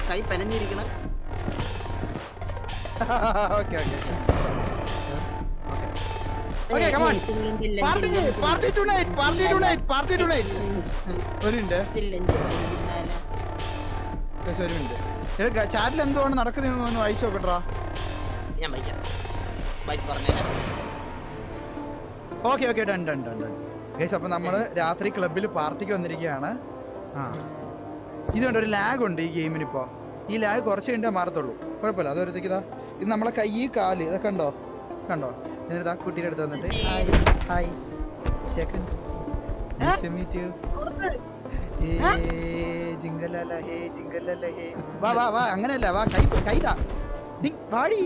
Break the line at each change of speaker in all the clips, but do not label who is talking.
കൈ പനഞ്ഞിരിക്കണം.
ചാറ്റിൽ എന്തുകൊണ്ട് നടക്കുന്നതെന്ന് വായിച്ചു നോക്കട്ടാ.
ഞാൻ വായിക്കാം, വായിച്ച് പറഞ്ഞുതരാം.
Okay okay done done done done guys. അപ്പോൾ നമ്മൾ രാത്രി ക്ലബിൽ പാർട്ടിക്ക് വന്നിരിക്കുകയാണ്. ഇതുകൊണ്ട് ഒരു ലാഗ് ഉണ്ട് ഈ ഗെയിമിനിപ്പോൾ. ഈ ലാഗ് കുറച്ച് കഴിഞ്ഞാൽ മാറത്തുള്ളൂ, കുഴപ്പമില്ല. അതൊരുത്തേക്ക് ഇതാ ഇത് നമ്മളെ കൈ കാല് ഇതൊക്കെ കണ്ടോ കണ്ടോ. എന്നിട്ട് ആ കുട്ടീൻ്റെ അടുത്ത് വന്നിട്ട് ഹായ് സെക്കൻഡ് ജിങ്കലല്ല ഹേ ജിങ്കലല്ല ഹേ. വാ വാ വാ, അങ്ങനെയല്ല, വാ കൈ കൈതാ വാടി,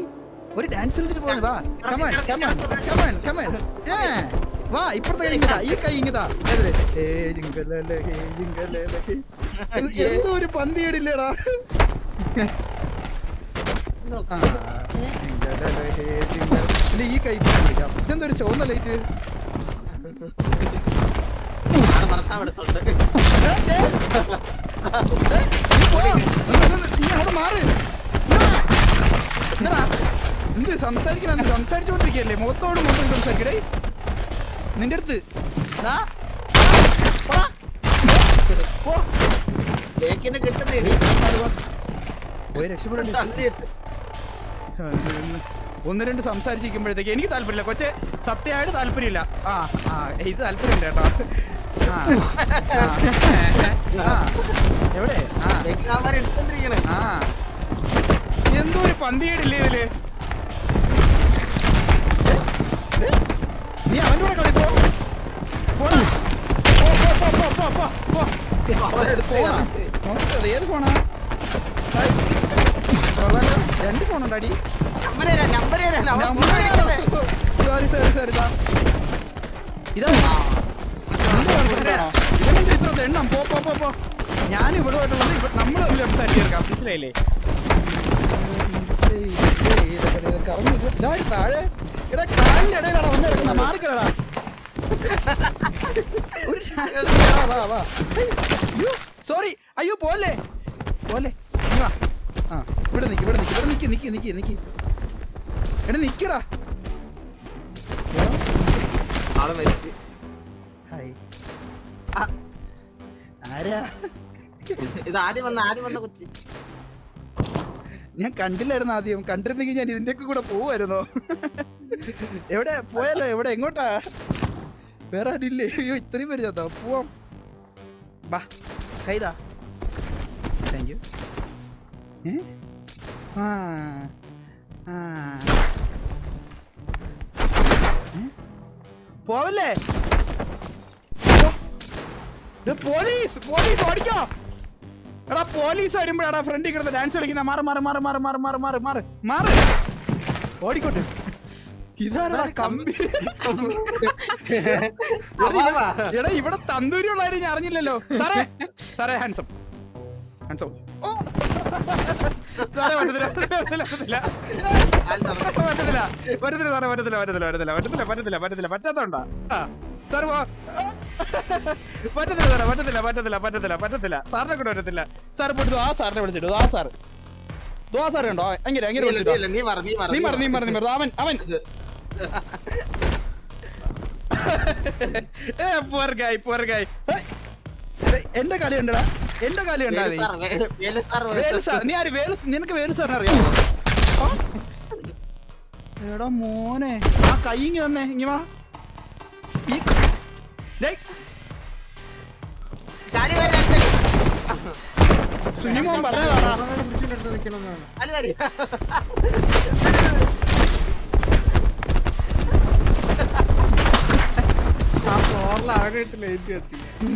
ഒരു ഡാൻസ് കളിച്ചിട്ട് പോകുന്നത്. വാ കമൺ കമൺ കമൺ കമൺ. വാ ഇപ്പുറത്തെ കൈ ഇങ്ങതാ, ഈ കൈ ഇങ്ങതാ. എന്തോ ഒരു പന്തിയേടില്ലേടാ. ഈ കൈ പിടിക്കാം. ഇതെന്താ ഒരു ചുവന്ന ലൈറ്റ്? മാറ്. എന്ത് സംസാരിക്കണം? സംസാരിച്ചോണ്ടിരിക്കല്ലേ, മുഖത്തോട് മുഖം സംസാരിക്കടേ നിന്റെ അടുത്ത്. പോയി രക്ഷപ്പെടേ. ഒന്ന് രണ്ട് സംസാരിച്ചിരിക്കുമ്പോഴത്തേക്ക് എനിക്ക് താല്പര്യമില്ല കൊച്ചെ, സത്യമായിട്ട് താല്പര്യമില്ല. ഇത് താല്പര്യമുണ്ട് കേട്ടോ. എവിടെ എന്തോ ഒരു പന്തിയേടില്ലേ ഇതില്. നീ അവൻ്റെ കൂടെ കളിപ്പോ. ഏത് ഫോണാ? രണ്ട് ഫോണുണ്ടാടി. Sorry sorry sorry. ഇതാ ഇത്ര എണ്ണം പോ പോ പോ. ഞാൻ ഇവിടെ ആയിട്ടുള്ളത് നമ്മൾ സംസാരിച്ചേർക്കാം, മനസ്സിലായില്ലേ? ഇതായി താഴെ എടാ കാലിന്റെ ഇടയിലാടാ വന്ന് കിടക്കുന്ന, മാറിക്കടാ. സോറി, അയ്യോ പോലെ പോലെ. ഇവിടെ നിക്ക് ഇവിടെ നിക്ക് ഇവിടെ നിക്ക് നിക്ക് നിക്ക് നിക്ക് എടാ നിക്കടാ. ആരാ
ഇത്? ആദ്യം വന്ന കൊച്ചി
ഞാൻ കണ്ടില്ലായിരുന്നു. ആദ്യം കണ്ടിരുന്നെങ്കിൽ ഞാൻ ഇതിൻ്റെയൊക്കെ കൂടെ പോവായിരുന്നോ? എവിടെ പോയാലോ? എവിടെ എങ്ങോട്ടാ? വേറെ ആരില്ലേ? അയ്യോ ഇത്രയും പേര് ചേർത്താ. പോവാം, ബാ കൈതാ. Thank you. പോവല്ലേ? പോലീസ് പോലീസ് ഓടിക്കോ. എടാ പോലീസ് വരുമ്പോഴാടാ ഫ്രണ്ടിൽ കിടന്ന് ഡാൻസ് കളിക്കുന്ന. മാറ് മാറ് മാറ് മാറ് മാറ് മാറ് മാറ് മാറ് മാറ് ഓടിക്കോട്ടെ. ഇതാരാ കമ്പി? എടാ ഇവിടെ തന്തൂരിയുള്ളവരെ ഞാൻ അറിഞ്ഞില്ലല്ലോ. സാറേ സാറേ ഹാൻസം ഹാൻസം. സാറേ പറ്റത്തില്ല പറ്റത്തില്ല പറ്റത്തില്ല പറ്റത്തില്ല പറ്റത്തില്ല സാറേ പറ്റത്തില്ല പറ്റത്തില്ല പറ്റത്തില്ല പറ്റത്തില്ല പറ്റത്തില്ല പറ്റത്തില്ല പറ്റാത്തോണ്ടാ സാർ. പറ്റത്തില്ല സാറേ പറ്റത്തില്ല പറ്റത്തില്ല പറ്റത്തില്ല പറ്റത്തില്ല. സാറിനെ കൂടെ പറ്റത്തില്ല. സാർ പോയിട്ട് ആ സാറിനെ വിളിച്ചിട്ടു. ആ സാറ് ദോ സാറ് കണ്ടോ? അങ്ങനെ അങ്ങനെ വിളിച്ചിട്ടോ. നീ മറ നീ മറ നീ മറ. അവൻ അവൻ എന്റെ കളി ഉണ്ടടാ, എന്റെ കളി ഉണ്ടാ. നീ ആര്? നിനക്ക് വേലു സാറിനെ അറിയാമോ? എടാ മോനെ ആ കൈ ഇങ്ങി വന്നേ, ഇങ്ങി വാ. ഈ സുനിമോൻ പറഞ്ഞതാടാ.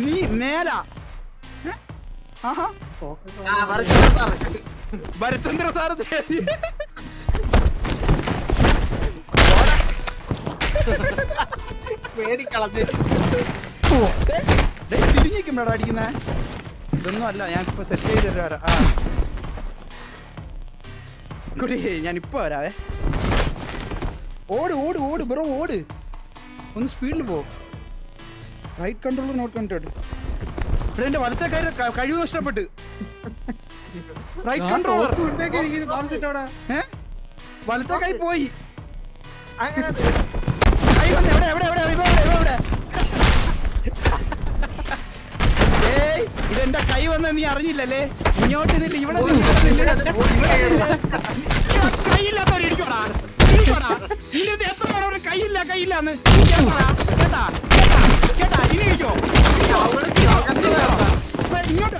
നീ മേല ഭരചന്ദ്ര സാർ തിരിഞ്ഞിരിക്കുമ്പോഴാ അടിക്കുന്നേ. ഇതൊന്നും അല്ല, ഞാൻ ഇപ്പൊ സെറ്റ് ചെയ്ത് തരാം. കുട്ടി ഞാൻ ഇപ്പൊ വരാവേ. ഓട് ഓട് ഓട് ബ്രോ ഓട്. ഒന്ന് സ്പീഡിൽ പോ. Right controller not connected. ഇവിടെ എന്റെ വലത്തെ കഴിവ് നഷ്ടപ്പെട്ട്. റൈറ്റ് കൺട്രോളർ വലത്തെ കൈ പോയി.
അങ്ങനെ
കൈ വന്ന് എവിടെ ഏയ് ഇതെന്റെ കൈ വന്ന് നീ അറിഞ്ഞില്ലല്ലേ? ഇങ്ങോട്ട് നിന്നില്ല, ഇവിടെ കൈയില്ലാത്തവരെ ഇരിക്കോടാ. നിന്റെ എത്ര പേർ ഒരു കൈയില്ലാന്ന് കേട്ടാ ഇനി ഇരിക്കോ? ഇങ്ങോട്ട്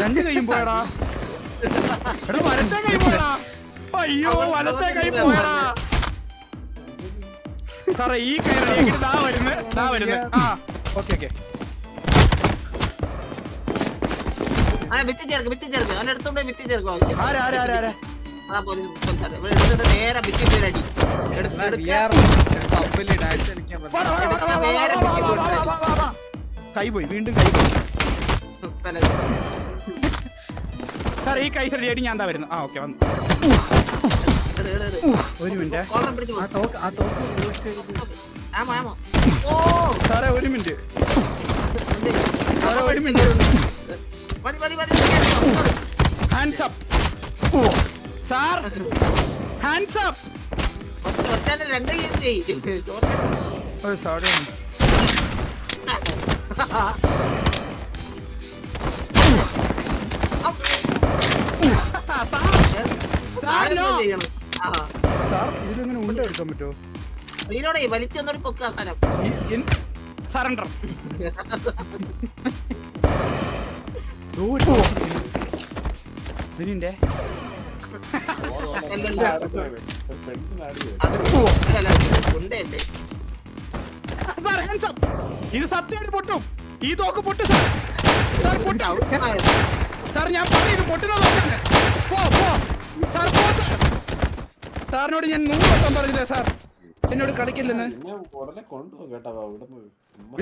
രണ്ട് കൈയും പോയടാ. എടാ വലത്തെ കൈ പോയടാ. അയ്യോ വലത്തെ കൈ പോയടാ. സാറേ ഈ കൈ റെഡിയാക്കിട്ട് ദാ വരുന്നു. ആ ഓക്കെ
ഭിത്തി ചേർക്ക് അവന്റെ അടുത്തോണ്ട് ഭിത്തി ചേർക്കോ.
ആരാ
അതാ പോലീസ് നേരെ ഭിത്തി അടി
കൈ പോയി, വീണ്ടും കൈ പോയി. സാർ ഈ കൈ റെഡിയായിട്ട് ഞാൻ എന്താ വരുന്നു. ആ ഓക്കെ വന്നു. ഒരു മിനിറ്റ് സാറേ, ഒരു minute hands up sir, hands up.
രണ്ട്
സോറി സാർ, ഇതിലെങ്ങനെ ഉണ്ട എടുക്കാൻ പറ്റുമോ?
ഇതിനോടെ വലിച്ചൊന്നോട് പൊക്കുക സ്ഥലം
സറണ്ടർ. ഇതിന്റെ ഇത് സത്യമായിട്ട് പൊട്ടും. ഈ തോക്ക് പൊട്ടും സാർ പൊട്ടാവും സാർ. ഞാൻ പറഞ്ഞു പൊട്ടുന്ന നോക്കാണ്. സാറിനോട് ഞാൻ 100 വട്ടം പറഞ്ഞില്ലേ സാർ എന്നോട് കളിക്കില്ലെന്ന്.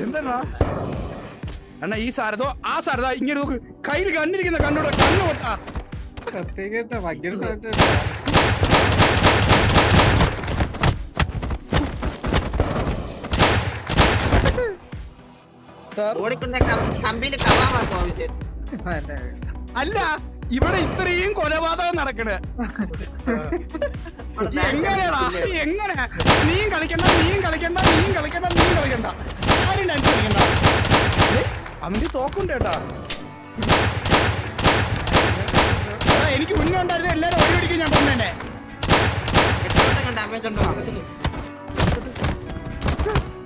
എന്താ അണ്ണാ ഈ സാരതോ ആ സാരതോ ഇങ്ങനെ നോക്ക്. കയ്യിൽ കണ്ടിരിക്കുന്ന കണ്ണോട് കണ്ണു പൊട്ടാ. അല്ല ഇവിടെ ഇത്രയും കൊലപാതകം നടക്കണ എങ്ങനെയാടാ? എങ്ങനെ നീയും കളിക്കണ്ട ആരും ടെൻഷൻ അടിക്കണ്ട. അന്നിട്ട് തോക്കുണ്ട് കേട്ടാ. എനിക്ക് മുന്നേ ഉണ്ടായിരുന്ന എല്ലാരും ഒരു പിടിക്കും ഞാൻ കൊന്നേനെ.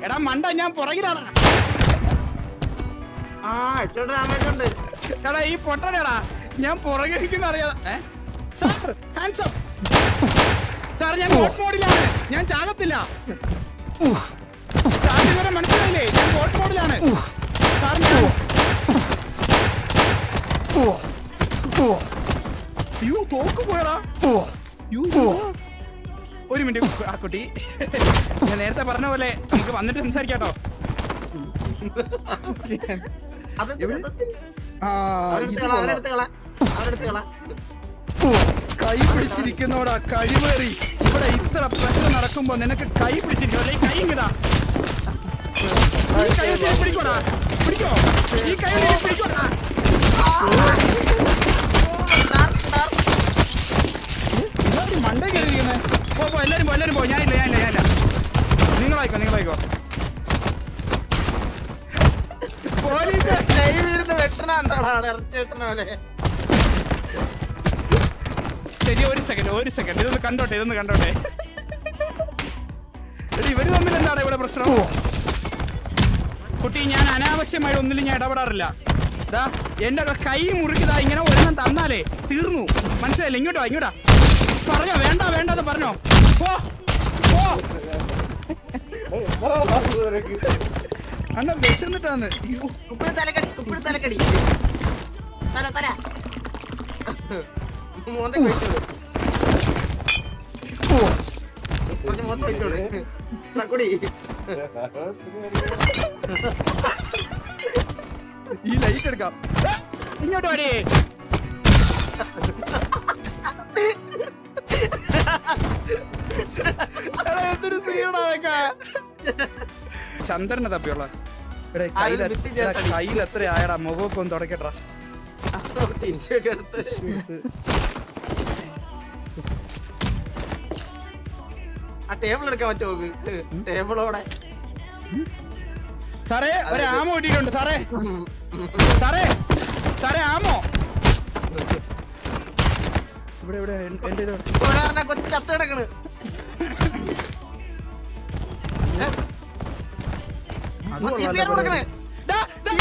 എടാ മണ്ട, ഞാൻ പുറകിലാണ്. എടാ ഈ പൊട്ടനേടാ ഞാൻ പുറകിരിക്കുന്ന അറിയാതെ. Sir hands up sir. ഞാൻ ബോട്ട് മോഡിലാണ്, ഞാൻ ചാകത്തില്ല സാർ. ഇതുവരെ മനസ്സിലായില്ലേ? ഞാൻ ബോട്ട് മോഡിലാണ് സാർ. ഞാൻ തോക്ക് പോയടാ. ഒരു മിനിറ്റ് ആ കുട്ടി, ഞാൻ നേരത്തെ പറഞ്ഞ പോലെ നമുക്ക് വന്നിട്ട് സംസാരിക്കാട്ടോ. കൈ പിടിച്ചിരിക്കുന്നോടാ കഴിവേറി. ഇവിടെ ഇത്ര പ്രശ്നം നടക്കുമ്പോ നിനക്ക് കൈ പിടിച്ചിരിക്കും അല്ലെ? കൈ ഇങ്ങടാ. ഈ കൈ പിടിക്കോടാ, പിടിക്കോ. ഈ കൈ പിടിക്കോടാ. മണ്ട കയറിയിരിക്കുന്നേ. പോ എല്ലാരും പോ. ഞാനില്ല. നിങ്ങളായിക്കോ. പോലീസ് ശരി, ഒരു സെക്കൻഡ് ഇതൊന്ന് കണ്ടോട്ടെ. ഇവര് തമ്മിൽ എന്താണ് ഇവിടെ പ്രശ്നം? കുട്ടി, ഞാൻ അനാവശ്യമായി ഒന്നിലും ഞാൻ ഇടപെടാറില്ല. എന്റെ കൈ മുറുക്കിതാ ഇങ്ങനെ ഒരെണ്ണം തന്നാലേ തീർന്നു. മനസ്സിലായില്ല? ഇങ്ങോട്ടാ പറഞ്ഞോ. വേണ്ടെന്ന് പറഞ്ഞോ. അണ്ണ വിശന്നിട്ടാന്ന്.
തലക്കടി
ഈ ലൈറ്റ് എടുക്കാം. ഇങ്ങോട്ട് വാടി. എന്തൊരു സീനാ. ചന്ദ്രനെ തപ്പിയുള്ള എടേ
ആരും ഭിത്തി ചേർത്തടി.
കയ്യിൽ എത്ര ആയടാ മുഖമൊക്കെ ഒന്ന് തുടക്കട്ടാ
തിരിച്ചൊക്കെ എടുത്ത് ആ ടേബിൾ എടുക്കാൻ പറ്റുമോ ടേബിളോടെ
സാറേ ഒരു ആമോ ഇട്ടിട്ടുണ്ട് സാറേ സാറേ സാറേ ആമോ ഇവിടെ ഇവിടെ എന്റെ ഇത്
ഒരാറിനെ കൊച്ചു ചത്ത് കിടക്കണ്
അത്
ആ
കൊള്ളാലോ
CPR കൊടുക്കണേ
ഡാ, ഡാ.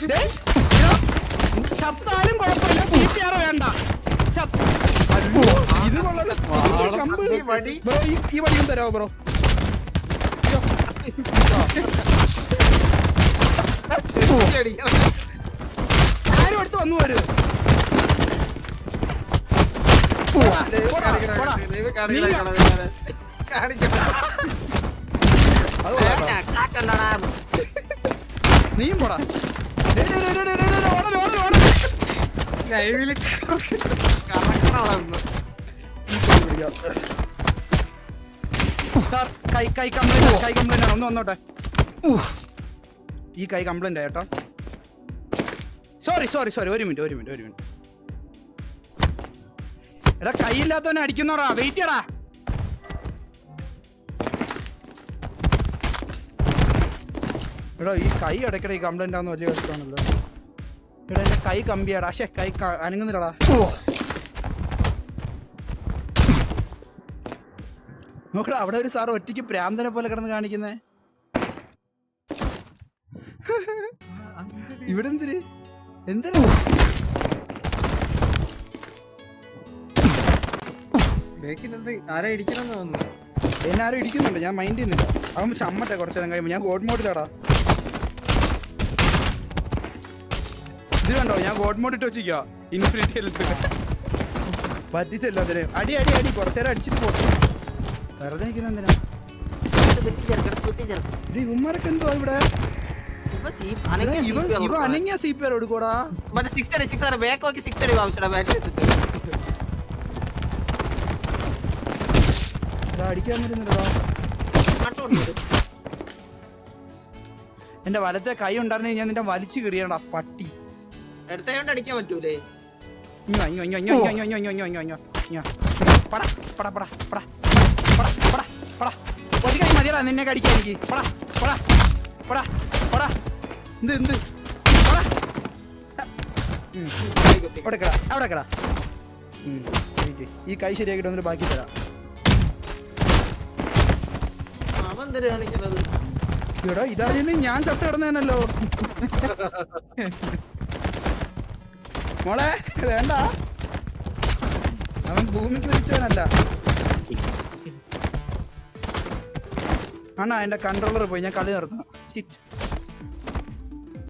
ഡേയ്, ചത്താലും കുഴപ്പമില്ല CPR വേണ്ട അയ്യോ, ഇത് കൊള്ളാലോ. ഇതിന്റെ കമ്പ്.
ഈ വടി.
ബ്രോ ഈ വടിയും തരാമോ ബ്രോ
അടിക്കണം.
ആരും അടുത്ത് വന്നു വരും
ദൈവം കാണിക്കണം, ദൈവം കാണിക്കണം, കാണിക്കണം. കാണിക്കണം.
അത് കൊള്ളാം.
കാറ്റുണ്ടോടാ?
നീയും പോടാ
ലൈവില് കറക്കണോന്ന്.
കൈ കംപ്ലൈന്റ് ആണ് ഒന്ന് വന്നോട്ടെ ഈ കൈ കംപ്ലൈന്റ് ആയിട്ടോ സോറി ഒരു മിനിറ്റ് എടാ കൈയില്ലാത്തവനെ അടിക്കുന്നോടാ വെയിറ്റ് ചെയ്യടാ എടാ ഈ കൈ ഇടയ്ക്കിടെ ഈ കംപ്ലൈന്റ് ആവുന്ന വലിയ കഷ്ടമാണല്ലോ എടാ എന്റെ കൈ കമ്പിയാടാ പക്ഷേ കൈ അനങ്ങുന്നില്ലടാ നോക്കടാ അവിടെ ഒരു സാറ് ഒറ്റയ്ക്ക് പ്രാന്തനെ പോലെ കിടന്ന് കാണിക്കുന്നേ ഇവിടെ എന്തിനാ
ആരാ ഇടിക്കണമെന്ന് തോന്നുന്നു.
എന്നെ ആരും ഇടിക്കുന്നുണ്ട് ഞാൻ മൈൻഡ് ചെയ്യുന്നില്ല അവൻ ചമ്മട്ടെ കുറച്ചു നേരം കഴിയുമ്പോൾ ഞാൻ ഗോഡ് മോഡിലാടാ ഇത് കണ്ടോ ഞാൻ ഗോഡ് മോഡ് ഇട്ട് വെച്ചിരിക്കുക ഇൻഫിനിറ്റി പറ്റിച്ചല്ലോ അതിന് അടി കുറച്ചു നേരം അടിച്ചിട്ട് പോട്ടെ വെറുതെ നിൽക്കുന്ന എന്തിനാ ഇവിടെ ഇവന്മാരൊക്കെ എന്തോ ഇവിടെ
ഇപ്പൊ അനങ്ങിയ
ഇവ അനങ്ങിയ CPR എടുക്കൂടാ
മറ്റേ 6 അടി ബാക്ക് നോക്കി 6 അടി ആവശ്യമാണ് ബാക്ക് വെച്ചിട്ട്
അടിക്കാൻ പറ്റുന്നില്ലടാ എന്റെ വലത്തെ കൈ ഉണ്ടായിരുന്നു ഞാൻ നിന്റെ വലിച്ചു കീറിയടാ പട്ടി
എടുത്തോണ്ട് അടിക്കാൻ പറ്റൂലേ?
ഒരു കൈ മതിയടാ നിന്നെ കടിക്കാൻ എനിക്ക് എന്ത് അവിടെ ഈ കൈ ശരിയാക്കിട്ട് വന്നിട്ട് ബാക്കി തരാം
അവൻ എന്തിനാ കാണിക്കുന്നത്?
ഇവിടെ ഇതായിരുന്നു ഞാൻ ചത്ത കിടന്നേനല്ലോ മോളെ വേണ്ട അവൻ ഭൂമിക്ക് വിളിച്ചവനല്ല അണ്ണാ എന്റെ കൺട്രോളർ പോയി ഞാൻ കളി നിർത്തണം